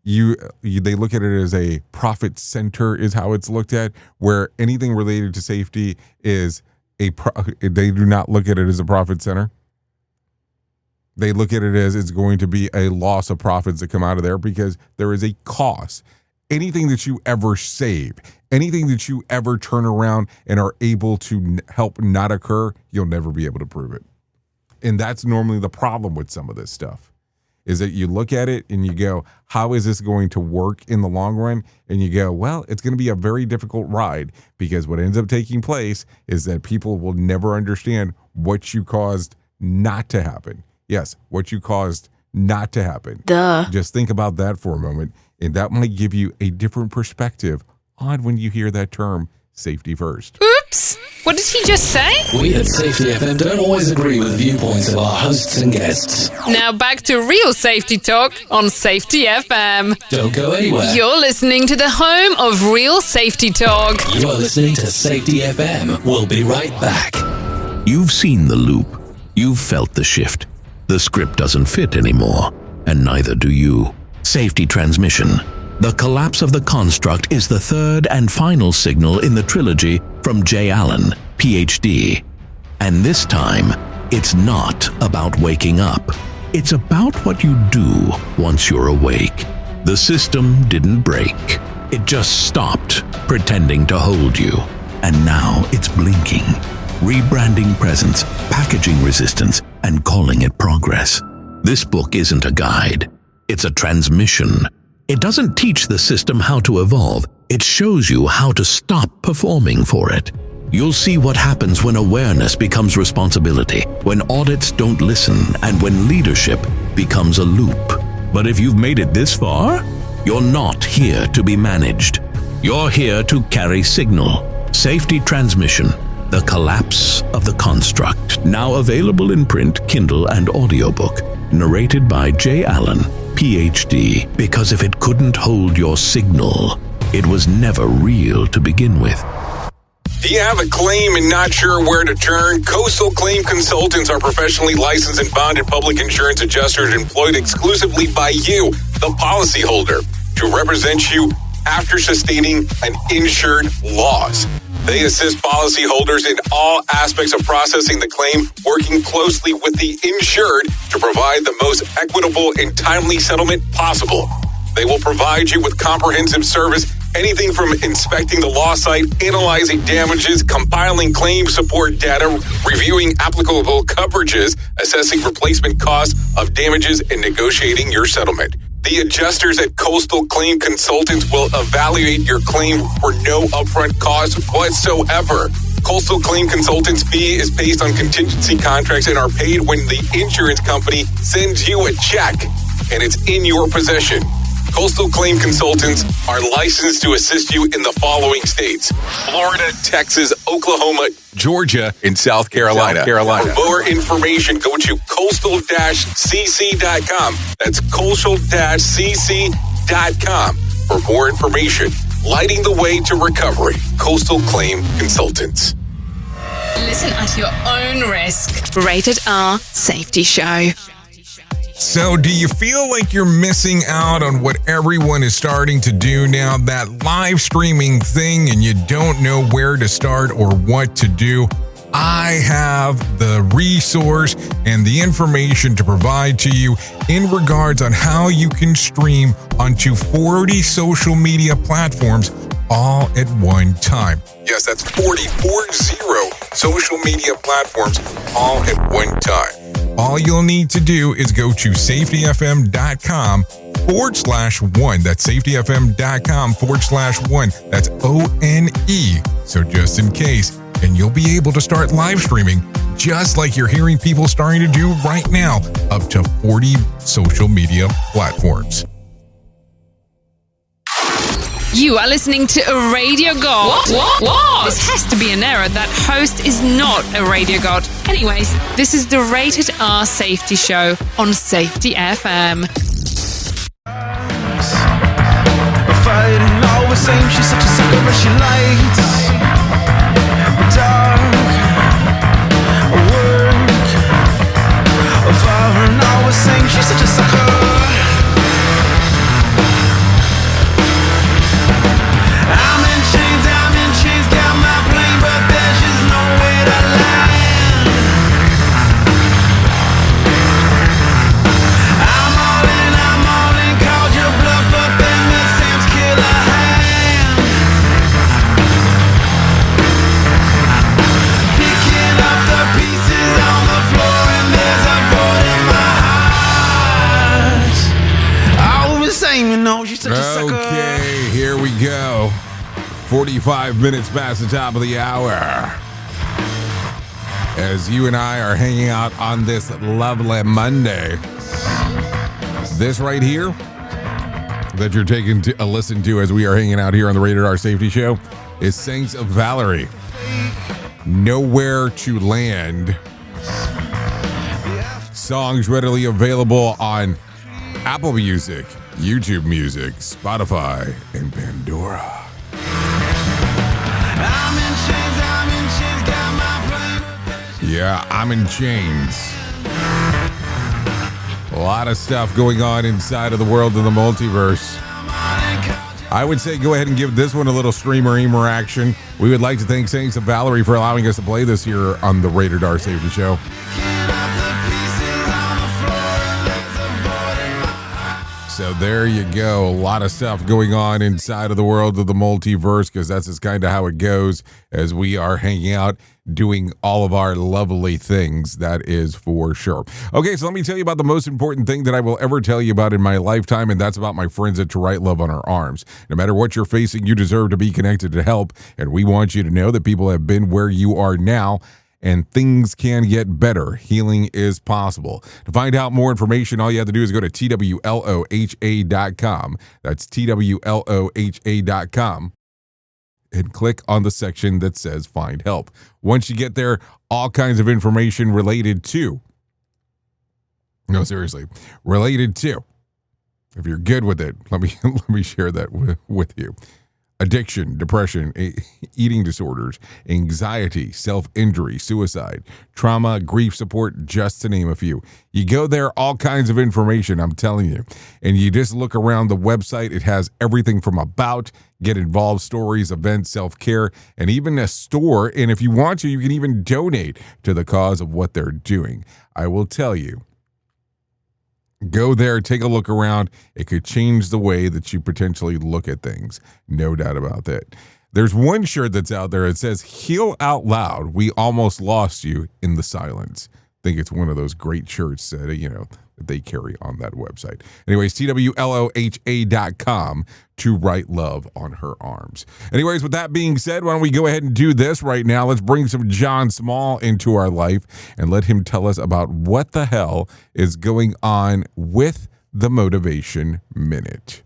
they look at it as a profit center is how it's looked at, where anything related to safety is they do not look at it as a profit center. They look at it as it's going to be a loss of profits that come out of there because there is a cost. Anything that you ever save, anything that you ever turn around and are able to help not occur, you'll never be able to prove it. And that's normally the problem with some of this stuff, is that you look at it and you go, how is this going to work in the long run? And you go, well, it's going to be a very difficult ride, because what ends up taking place is that people will never understand what you caused not to happen. Yes, what you caused not to happen. Duh. Just think about that for a moment, and that might give you a different perspective on when you hear that term, safety first. Oops! What did he just say? We at Safety FM don't always agree with the viewpoints of our hosts and guests. Now back to real safety talk on Safety FM. Don't go anywhere. You're listening to the home of real safety talk. You're listening to Safety FM. We'll be right back. You've seen the loop. You've felt the shift. The script doesn't fit anymore, and neither do you. Safety transmission. The collapse of the construct is the third and final signal in the trilogy from J. Allen, PhD. And this time, it's not about waking up. It's about what you do once you're awake. The system didn't break. It just stopped pretending to hold you. And now it's blinking, rebranding presence, packaging resistance, and calling it progress. This book isn't a guide. It's a transmission. It doesn't teach the system how to evolve. It shows you how to stop performing for it. You'll see what happens when awareness becomes responsibility, when audits don't listen, and when leadership becomes a loop. But if you've made it this far, you're not here to be managed. You're here to carry signal. Safety transmission. The collapse of the construct. Now available in print, Kindle, and audiobook. Narrated by J. Allen, PhD. Because if it couldn't hold your signal, it was never real to begin with. Do you have a claim and not sure where to turn? Coastal Claim Consultants are professionally licensed and bonded public insurance adjusters employed exclusively by you, the policyholder, to represent you after sustaining an insured loss. They assist policyholders in all aspects of processing the claim, working closely with the insured to provide the most equitable and timely settlement possible. They will provide you with comprehensive service, anything from inspecting the loss site, analyzing damages, compiling claim support data, reviewing applicable coverages, assessing replacement costs of damages, and negotiating your settlement. The adjusters at Coastal Claim Consultants will evaluate your claim for no upfront cost whatsoever. Coastal Claim Consultants' fee is based on contingency contracts and are paid when the insurance company sends you a check and it's in your possession. Coastal Claim Consultants are licensed to assist you in the following states: Florida, Texas, Oklahoma, Georgia, and South Carolina. For more information, go to coastal-cc.com. That's coastal-cc.com. For more information, lighting the way to recovery. Coastal Claim Consultants. Listen at your own risk. Rated R Safety Show. So do you feel like you're missing out on what everyone is starting to do now, that live streaming thing, and you don't know where to start or what to do? I have the resource and the information to provide to you in regards on how you can stream onto 40 social media platforms all at one time. Yes, that's 40 social media platforms all at one time. All you'll need to do is go to safetyfm.com/1. That's safetyfm.com/1. That's ONE. So just in case, and you'll be able to start live streaming just like you're hearing people starting to do right now, up to 40 social media platforms. You are listening to a radio god. What? This has to be an error. That host is not a radio god. Anyways, this is the Rated R Safety Show on Safety FM. Fighting all the same, she's such a sucker, but she lights dark work. Fighting all the same, she's such a sucker. I'm in chains, got my plane, but there's just no way to land. I'm all in, called your bluff, but then the Sam's killer hand. Picking up the pieces on the floor, and there's a void in my heart. All the same, you know, she's such a sucker. Okay, here we go. 45 minutes past the top of the hour. As you and I are hanging out on this lovely Monday. This right here that you're taking a listen to as we are hanging out here on the Rated R Safety Show is Saints of Valerie. Nowhere to Land. Songs readily available on Apple Music, YouTube Music, Spotify, and Pandora. Yeah, I'm in chains. A lot of stuff going on inside of the world of the multiverse. I would say go ahead and give this one a little streamer-eamer action. We would like to thank Saints of Valerie for allowing us to play this here on the Rated R Safety Show. So there you go. A lot of stuff going on inside of the world of the multiverse, because that's just kind of how it goes as we are hanging out doing all of our lovely things. That is for sure. Okay, so let me tell you about the most important thing that I will ever tell you about in my lifetime, and that's about my friends at To Write Love on Our Arms. No matter what you're facing, you deserve to be connected to help, and we want you to know that people have been where you are now, and things can get better. Healing is possible. To find out more information, all you have to do is go to TWLOHA.com. That's TWLOHA.com. And click on the section that says Find Help. Once you get there, all kinds of information related to, if you're good with it, let me share that with you. Addiction, depression, eating disorders, anxiety, self-injury, suicide, trauma, grief support, just to name a few. You go there, all kinds of information, I'm telling you. And you just look around the website. It has everything from about, get involved, stories, events, self-care, and even a store. And if you want to, you can even donate to the cause of what they're doing. I will tell you. Go there, take a look around. It could change the way that you potentially look at things. No doubt about that. There's one shirt that's out there. It says, "Heal out loud. We almost lost you in the silence." I think it's one of those great shirts that, that they carry on that website. Anyways, TWLOHA.com, To Write Love on Her Arms. Anyways, with that being said, why don't we go ahead and do this right now? Let's bring some John Small into our life and let him tell us about what the hell is going on with the Motivation Minute.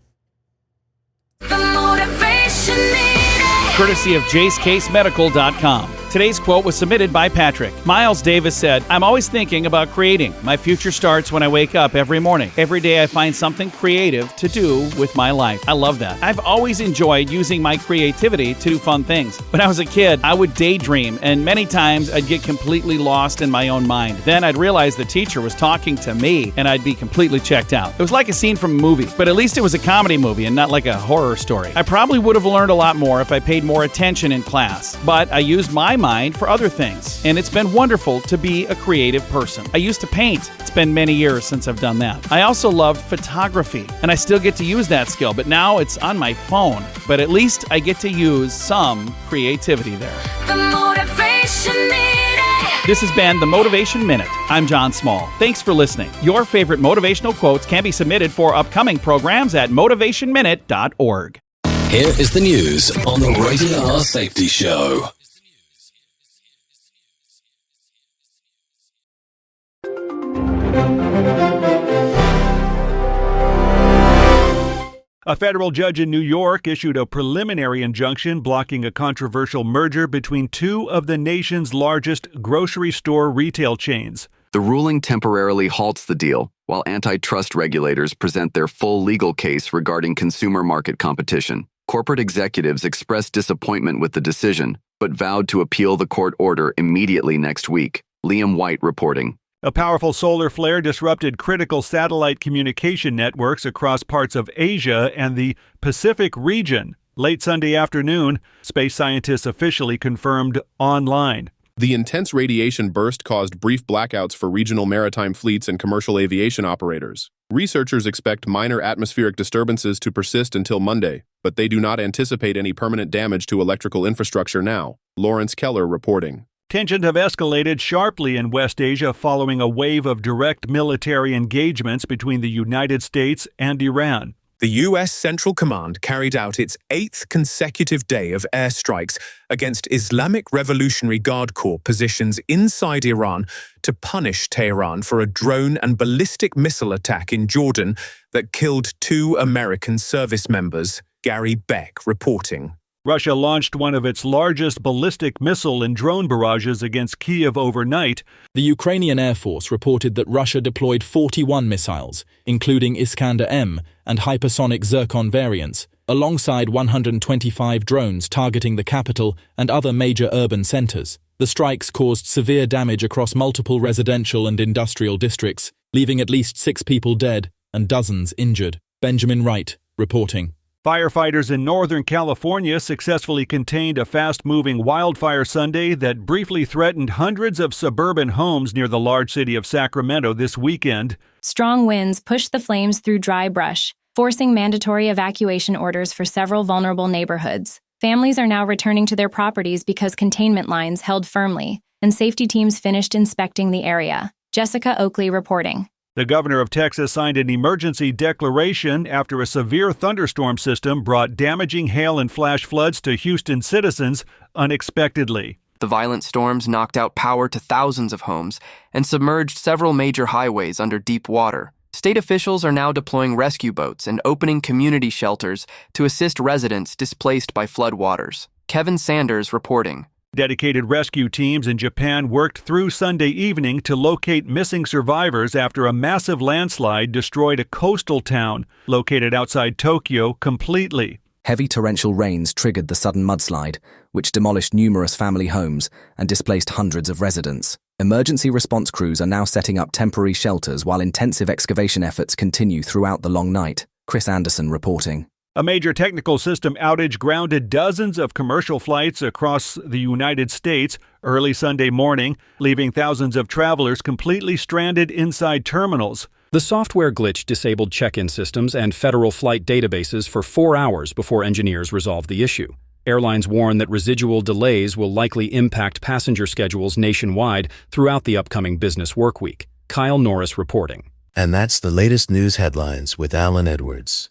The Motivation Minute. Courtesy of JaceCaseMedical.com. Today's quote was submitted by Patrick. Miles Davis said, "I'm always thinking about creating. My future starts when I wake up every morning. Every day I find something creative to do with my life." I love that. I've always enjoyed using my creativity to do fun things. When I was a kid, I would daydream, and many times I'd get completely lost in my own mind. Then I'd realize the teacher was talking to me, and I'd be completely checked out. It was like a scene from a movie, but at least it was a comedy movie and not like a horror story. I probably would have learned a lot more if I paid more attention in class, but I used my mind for other things, and it's been wonderful to be a creative person. I used to paint. It's been many years since I've done that. I also loved photography, and I still get to use that skill, but now it's on my phone. But at least I get to use some creativity there. The Motivation Minute. This has been the Motivation Minute. I'm John Small. Thanks for listening. Your favorite motivational quotes can be submitted for upcoming programs at motivationminute.org. Here is the news on the Rated R Safety Show. A federal judge in New York issued a preliminary injunction blocking a controversial merger between two of the nation's largest grocery store retail chains. The ruling temporarily halts the deal, while antitrust regulators present their full legal case regarding consumer market competition. Corporate executives expressed disappointment with the decision, but vowed to appeal the court order immediately next week. Liam White reporting. A powerful solar flare disrupted critical satellite communication networks across parts of Asia and the Pacific region. Late Sunday afternoon, space scientists officially confirmed online. The intense radiation burst caused brief blackouts for regional maritime fleets and commercial aviation operators. Researchers expect minor atmospheric disturbances to persist until Monday, but they do not anticipate any permanent damage to electrical infrastructure now. Lawrence Keller reporting. Tensions have escalated sharply in West Asia following a wave of direct military engagements between the United States and Iran. The U.S. Central Command carried out its 8th consecutive day of airstrikes against Islamic Revolutionary Guard Corps positions inside Iran to punish Tehran for a drone and ballistic missile attack in Jordan that killed 2 American service members. Gary Beck reporting. Russia launched one of its largest ballistic missile and drone barrages against Kyiv overnight. The Ukrainian Air Force reported that Russia deployed 41 missiles, including Iskander-M and hypersonic Zircon variants, alongside 125 drones targeting the capital and other major urban centers. The strikes caused severe damage across multiple residential and industrial districts, leaving at least 6 people dead and dozens injured. Benjamin Wright reporting. Firefighters in Northern California successfully contained a fast-moving wildfire Sunday that briefly threatened hundreds of suburban homes near the large city of Sacramento this weekend. Strong winds pushed the flames through dry brush, forcing mandatory evacuation orders for several vulnerable neighborhoods. Families are now returning to their properties because containment lines held firmly, and safety teams finished inspecting the area. Jessica Oakley reporting. The governor of Texas signed an emergency declaration after a severe thunderstorm system brought damaging hail and flash floods to Houston citizens unexpectedly. The violent storms knocked out power to thousands of homes and submerged several major highways under deep water. State officials are now deploying rescue boats and opening community shelters to assist residents displaced by floodwaters. Kevin Sanders reporting. Dedicated rescue teams in Japan worked through Sunday evening to locate missing survivors after a massive landslide destroyed a coastal town located outside Tokyo completely. Heavy torrential rains triggered the sudden mudslide, which demolished numerous family homes and displaced hundreds of residents. Emergency response crews are now setting up temporary shelters while intensive excavation efforts continue throughout the long night. Chris Anderson reporting. A major technical system outage grounded dozens of commercial flights across the United States early Sunday morning, leaving thousands of travelers completely stranded inside terminals. The software glitch disabled check-in systems and federal flight databases for 4 hours before engineers resolved the issue. Airlines warn that residual delays will likely impact passenger schedules nationwide throughout the upcoming business workweek. Kyle Norris reporting. And that's the latest news headlines with Alan Edwards.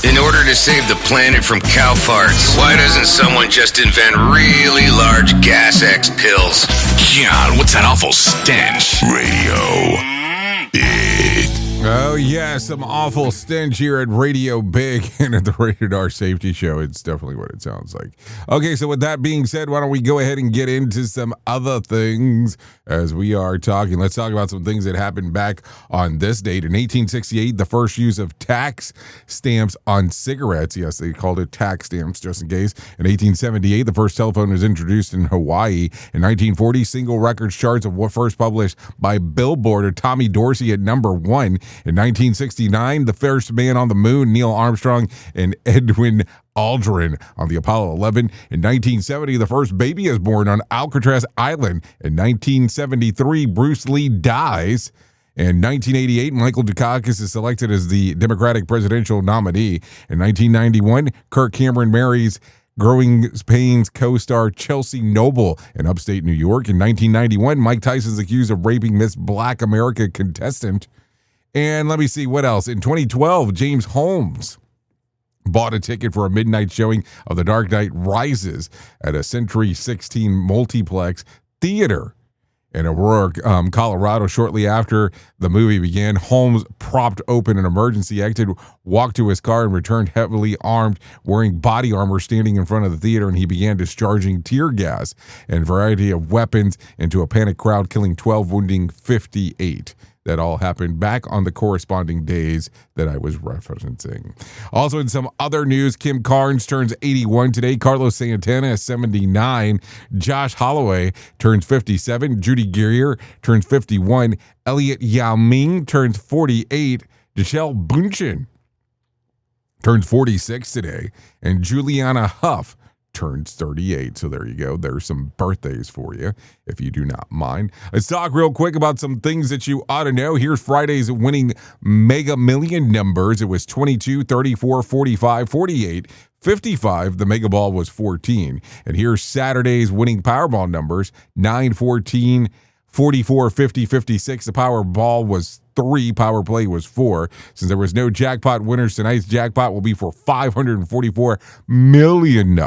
In order to save the planet from cow farts, why doesn't someone just invent really large gas X pills? God, what's that awful stench? Radio Big. Oh, yeah, some awful stench here at Radio Big and at the Rated R Safety Show. It's definitely what it sounds like. Okay, so with that being said, why don't we go ahead and get into some other things as we are talking. Let's talk about some things that happened back on this date. In 1868, the first use of tax stamps on cigarettes. Yes, they called it tax stamps just in case. In 1878, the first telephone was introduced in Hawaii. In 1940, single records charts of what first published by Billboard or Tommy Dorsey at number 1. In 1969, the first man on the moon, Neil Armstrong and Edwin Aldrin on the Apollo 11. In 1970, the first baby is born on Alcatraz Island. In 1973, Bruce Lee dies. In 1988, Michael Dukakis is selected as the Democratic presidential nominee. In 1991, Kirk Cameron marries Growing Pains co-star Chelsea Noble in upstate New York. In 1991, Mike Tyson is accused of raping Miss Black America contestant. And let me see what else. In 2012, James Holmes bought a ticket for a midnight showing of The Dark Knight Rises at a Century 16 multiplex theater in Aurora, Colorado. Shortly after the movie began, Holmes propped open an emergency exit, walked to his car, and returned heavily armed, wearing body armor, standing in front of the theater, and he began discharging tear gas and a variety of weapons into a panicked crowd, killing 12, wounding 58. That all happened back on the corresponding days that I was referencing. Also, in some other news, Kim Carnes turns 81 today. Carlos Santana is 79. Josh Holloway turns 57. Judy Greer turns 51. Elliot Yao Ming turns 48. Giselle Bündchen turns 46 today. And Juliana Huff turns 38. So there you go. There's some birthdays for you, if you do not mind. Let's talk real quick about some things that you ought to know. Here's Friday's winning Mega Million numbers. It was 22, 34, 45, 48, 55. The Mega Ball was 14. And here's Saturday's winning Powerball numbers: 9, 14, 44, 50, 56. The Powerball was 3. Power Play was 4. Since there was no jackpot winners, tonight's jackpot will be for $544 million.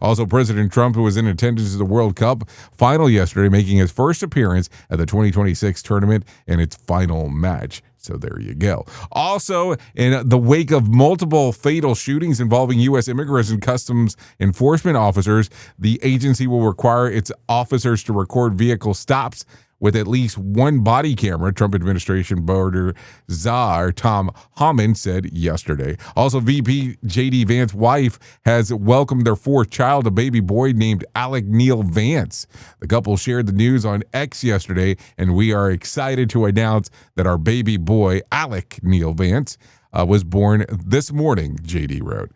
Also, President Trump, who was in attendance at the World Cup final yesterday, making his first appearance at the 2026 tournament and its final match. So there you go. Also, in the wake of multiple fatal shootings involving U.S. immigrants and customs enforcement officers, the agency will require its officers to record vehicle stops with at least one body camera, Trump administration border czar Tom Homan said yesterday. Also, VP J.D. Vance's wife has welcomed their fourth child, a baby boy named Alec Neil Vance. The couple shared the news on X yesterday, and we are excited to announce that our baby boy, Alec Neil Vance, was born this morning, JD wrote.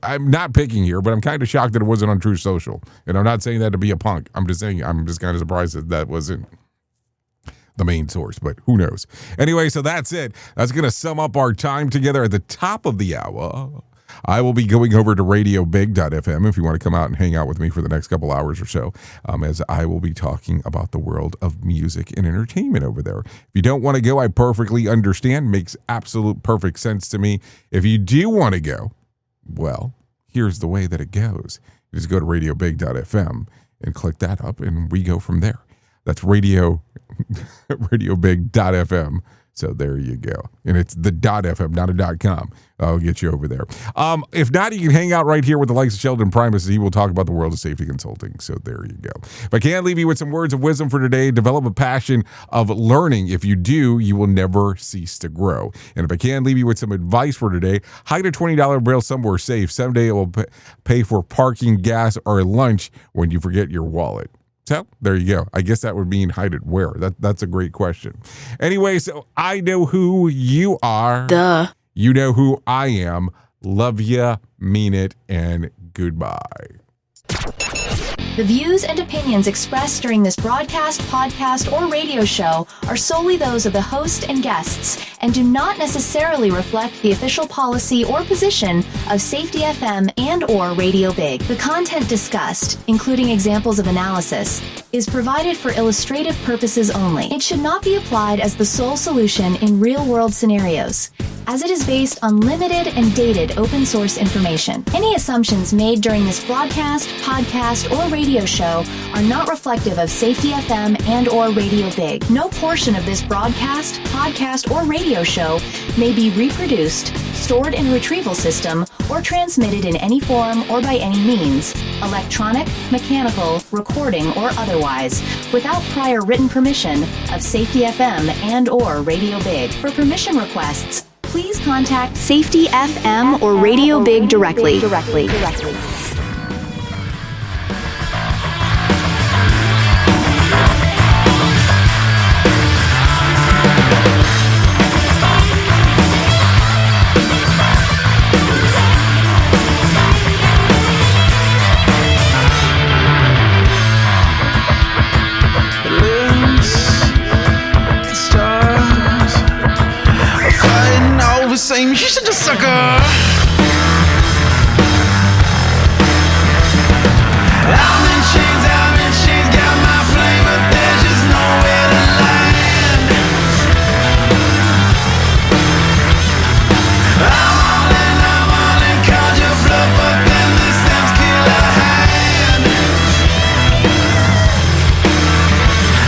I'm not picking here, but I'm kind of shocked that it wasn't on Truth Social. And I'm not saying that to be a punk. I'm just saying I'm just kind of surprised that wasn't the main source, but who knows. Anyway, so that's it. That's going to sum up our time together at the top of the hour. I will be going over to radiobig.fm if you want to come out and hang out with me for the next couple hours or so, as I will be talking about the world of music and entertainment over there. If you don't want to go, I perfectly understand. Makes absolute perfect sense to me. If you do want to go, well, here's the way that it goes. You just go to radiobig.fm and click that up, and we go from there. That's radiobig.fm. So there you go. And it's the .fm, not a .com. I'll get you over there. If not, you can hang out right here with the likes of Sheldon Primus. He will talk about the world of safety consulting. So there you go. If I can't leave you with some words of wisdom for today, develop a passion of learning. If you do, you will never cease to grow. And if I can leave you with some advice for today, hide a $20 bill somewhere safe. Someday it will pay for parking, gas, or lunch when you forget your wallet. So there you go. I guess that would mean hide it where. That's a great question. Anyway, so I know who you are. Duh. You know who I am. Love ya, mean it, and goodbye. The views and opinions expressed during this broadcast, podcast, or radio show are solely those of the host and guests and do not necessarily reflect the official policy or position of Safety FM and or Radio Big. The content discussed, including examples of analysis, is provided for illustrative purposes only. It should not be applied as the sole solution in real-world scenarios, as it is based on limited and dated open source information. Any assumptions made during this broadcast, podcast, or radio show are not reflective of Safety FM and or Radio Big. No portion of this broadcast, podcast, or radio show may be reproduced, stored in a retrieval system, or transmitted in any form or by any means, electronic, mechanical, recording, or otherwise, without prior written permission of Safety FM and or Radio Big. For permission requests, please contact Safety FM or Radio Big directly. she's such a sucker. I'm in chains, got my flame, but there's just nowhere to land. I'm all in, called your bluff, but then the stems kill a hand.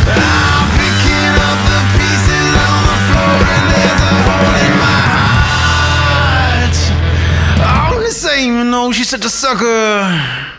I'm picking up the pieces on the floor, and there's a hole in my heart. Oh, this ain't even know she's such a sucker.